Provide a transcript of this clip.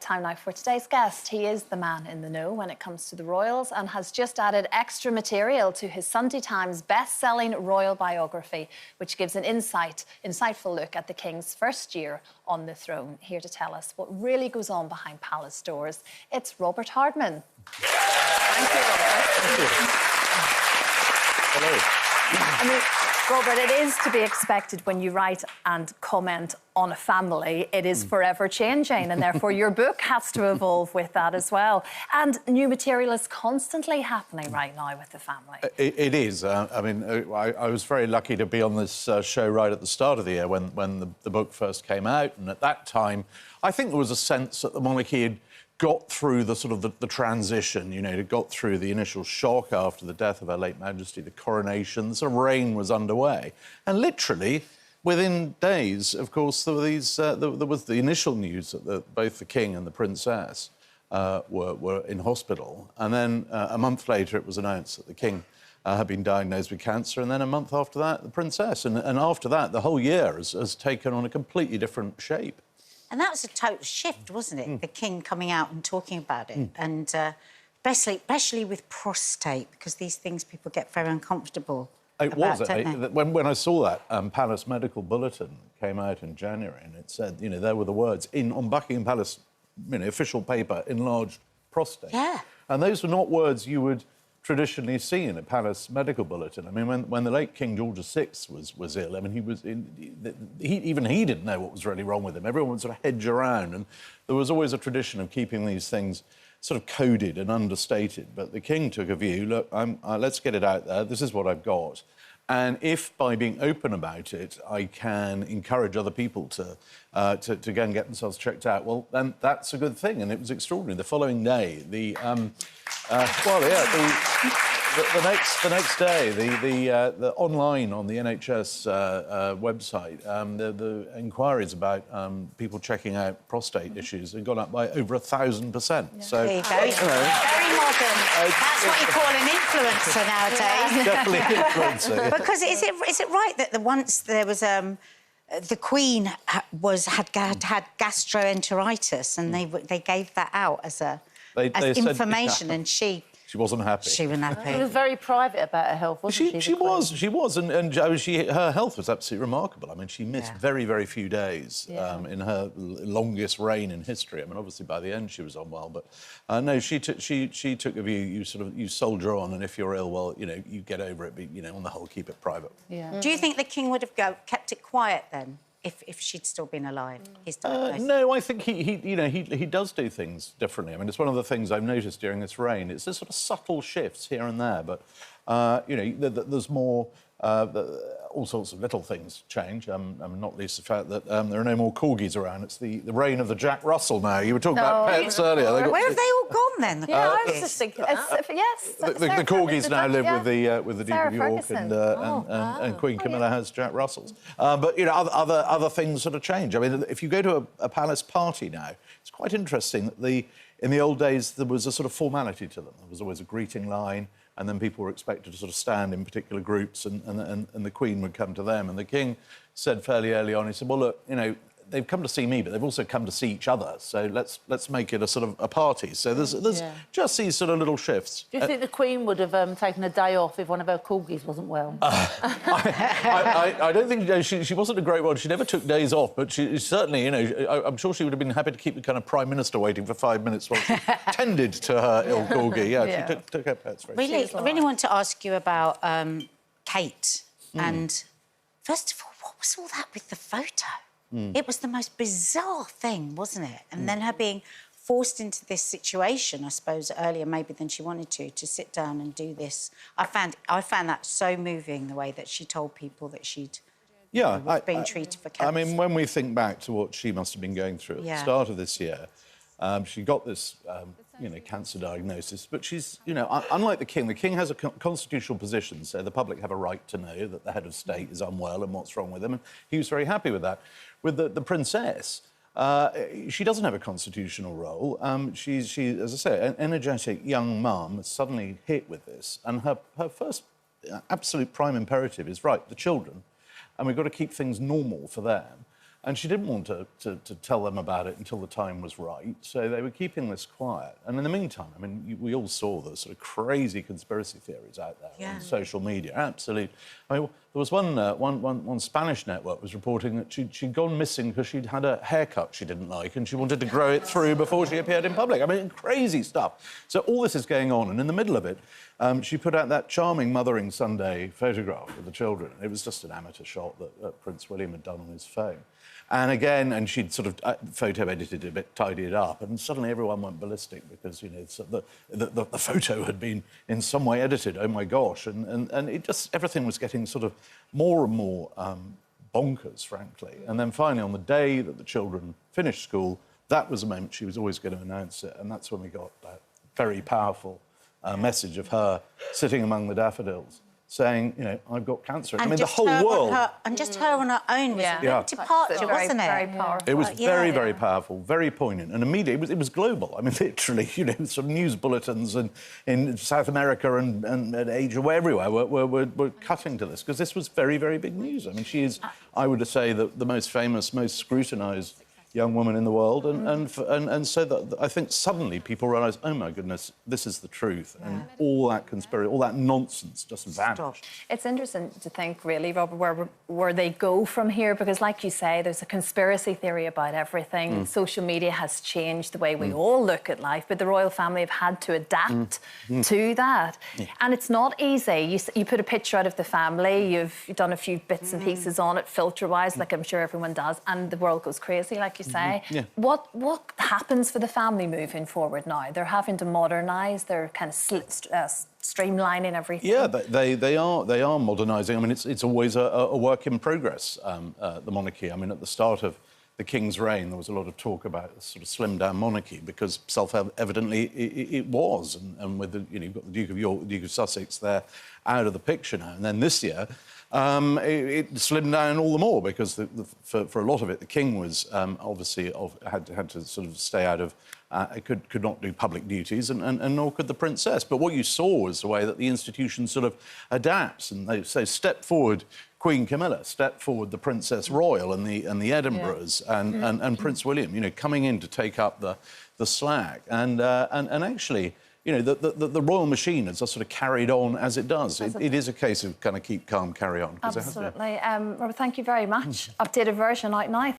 Time now for today's guest. He is the man in the know when it comes to the royals and has just added extra material to his Sunday Times best-selling royal biography, which gives an insightful look at the King's first year on the throne. Here to tell us what really goes on behind palace doors, it's Robert Hardman. Thank you, Robert. Hello. I mean, Robert, it is to be expected when you write and comment on a family. It is forever changing, and therefore your book has to evolve with that as well. And new material is constantly happening right now with the family. It is. I was very lucky to be on this show right at the start of the year when the book first came out, and at that time, I think there was a sense that the monarchy had got through the transition, you know, it got through the initial shock after the death of Her late Majesty, the coronation, the sort of reign was underway. And literally, within days, of course, there was the initial news that both the King and the Princess were in hospital. And then a month later, it was announced that the King had been diagnosed with cancer, and then a month after that, the Princess. And after that, the whole year has taken on a completely different shape. And that was a total shift, wasn't it? The King coming out and talking about it. And especially with prostate, because these things people get very uncomfortable about, don't they? When I saw that Palace Medical Bulletin came out in January, and it said, you know, there were the words on Buckingham Palace, you know, official paper, enlarged prostate. Yeah. And those were not words you would traditionally see in a Palace Medical Bulletin. I mean, when the late King George VI was ill, I mean, even he didn't know what was really wrong with him. Everyone would sort of hedge around, and there was always a tradition of keeping these things sort of coded and understated. But the King took a view, look, let's get it out there, this is what I've got. And if, by being open about it, I can encourage other people to go and get themselves checked out, well, then that's a good thing. And it was extraordinary. The following day, the next day, the online on the NHS website, the inquiries about people checking out prostate issues had gone up by over 1,000%. Yeah. So, very modern. That's what you call an influencer nowadays. Definitely influencer. Because is it right that once there was the Queen had gastroenteritis, and they gave that out as information, and she wasn't happy. She wasn't happy. She was very private about her health, wasn't she? She was, and her health was absolutely remarkable. I mean, she missed very, very few days in her longest reign in history. I mean, obviously by the end she was unwell, but no, she took a view. You soldier on, and if you're ill, well, you know, you get over it. But, you know, on the whole, keep it private. Yeah. Do you think the King would have kept it quiet then? If she'd still been alive, no, I think he does do things differently. I mean, it's one of the things I've noticed during this reign. It's this sort of subtle shifts here and there, but you know, there's more. All sorts of little things change. I mean, not least the fact that there are no more corgis around. It's the reign of the Jack Russell now. You were talking about pets earlier. Where have they all gone then? Yeah, I was just thinking. Yes, the corgis now live with the Duke of York, and Queen Camilla has Jack Russells. But you know, other things sort of change. I mean, if you go to a palace party now, it's quite interesting that in the old days there was a sort of formality to them. There was always a greeting line, and then people were expected to sort of stand in particular groups, and the Queen would come to them. And the King said fairly early on, he said, well, look, you know, they've come to see me, but they've also come to see each other, so let's make it a sort of a party. So there's just these sort of little shifts. Do you think the Queen would have taken a day off if one of her corgis wasn't well? I don't think she wasn't a great one. She never took days off, but she certainly, you know, I'm sure she would have been happy to keep the kind of Prime Minister waiting for 5 minutes while she tended to her ill corgi. Yeah, she took her pets very seriously. I really want to ask you about Kate. And first of all, what was all that with the photo? It was the most bizarre thing, wasn't it? And then her being forced into this situation, I suppose, earlier maybe than she wanted to sit down and do this. I found that so moving, the way that she told people that she'd was being treated for cancer. I mean, when we think back to what she must have been going through at the start of this year, she got this, you know, cancer diagnosis, but she's, you know, unlike the King has a constitutional position, so the public have a right to know that the head of state is unwell and what's wrong with him, and he was very happy with that. With the Princess, she doesn't have a constitutional role. She's, as I say, an energetic young mum suddenly hit with this, and her first absolute prime imperative is, right, the children, and we've got to keep things normal for them. And she didn't want to tell them about it until the time was right, so they were keeping this quiet. And in the meantime, I mean, we all saw the sort of crazy conspiracy theories out there on social media. Absolutely. I mean, there was one Spanish network was reporting that she'd gone missing because she'd had a haircut she didn't like and she wanted to grow it through before she appeared in public. I mean, crazy stuff. So all this is going on, and in the middle of it, she put out that charming Mothering Sunday photograph with the children. It was just an amateur shot that Prince William had done on his phone. And again, and she'd sort of photo edited it a bit, tidied it up, and suddenly everyone went ballistic because, you know, the photo had been in some way edited. Oh my gosh! And it just, everything was getting sort of more and more bonkers, frankly. And then finally, on the day that the children finished school, that was the moment she was always going to announce it, and that's when we got that very powerful message of her sitting among the daffodils, saying, you know, I've got cancer. And I mean, the whole world... and just her on her own was a real departure, wasn't it? Very powerful. It was very, very powerful, very poignant. And immediately, it was global. I mean, literally, you know, some news bulletins and in South America and Asia, everywhere, were cutting to this, because this was very, very big news. I mean, she is, I would say, the most famous, most scrutinised young woman in the world, and so that I think suddenly people realise, oh my goodness, this is the truth, and all that conspiracy, all that nonsense just vanished. It's interesting to think, really, Robert, where they go from here, because, like you say, there's a conspiracy theory about everything. Social media has changed the way we all look at life, but the royal family have had to adapt to that, and it's not easy. You put a picture out of the family, you've done a few bits and pieces on it, filter-wise, like I'm sure everyone does, and the world goes crazy, like you say. What happens for the family moving forward now? They're having to modernise, they're kind of streamlining everything. Yeah, they are modernising. I mean, it's always a work in progress, the monarchy. I mean, at the start of the King's reign, there was a lot of talk about a sort of slimmed-down monarchy, because self-evidently it was. And with the, you know, you've got the Duke of York, the Duke of Sussex there out of the picture now. And then this year, it slimmed down all the more, because for a lot of it, the King was obviously had to sort of stay out of, could not do public duties, and nor could the Princess. But what you saw was the way that the institution sort of adapts, and they say, step forward Queen Camilla, step forward the Princess Royal and the Edinburghs, and Prince William, you know, coming in to take up the slack, and actually, you know, the royal machine has sort of carried on as it does. It is a case of kind of keep calm, carry on. Absolutely. Robert, thank you very much. Updated version out now.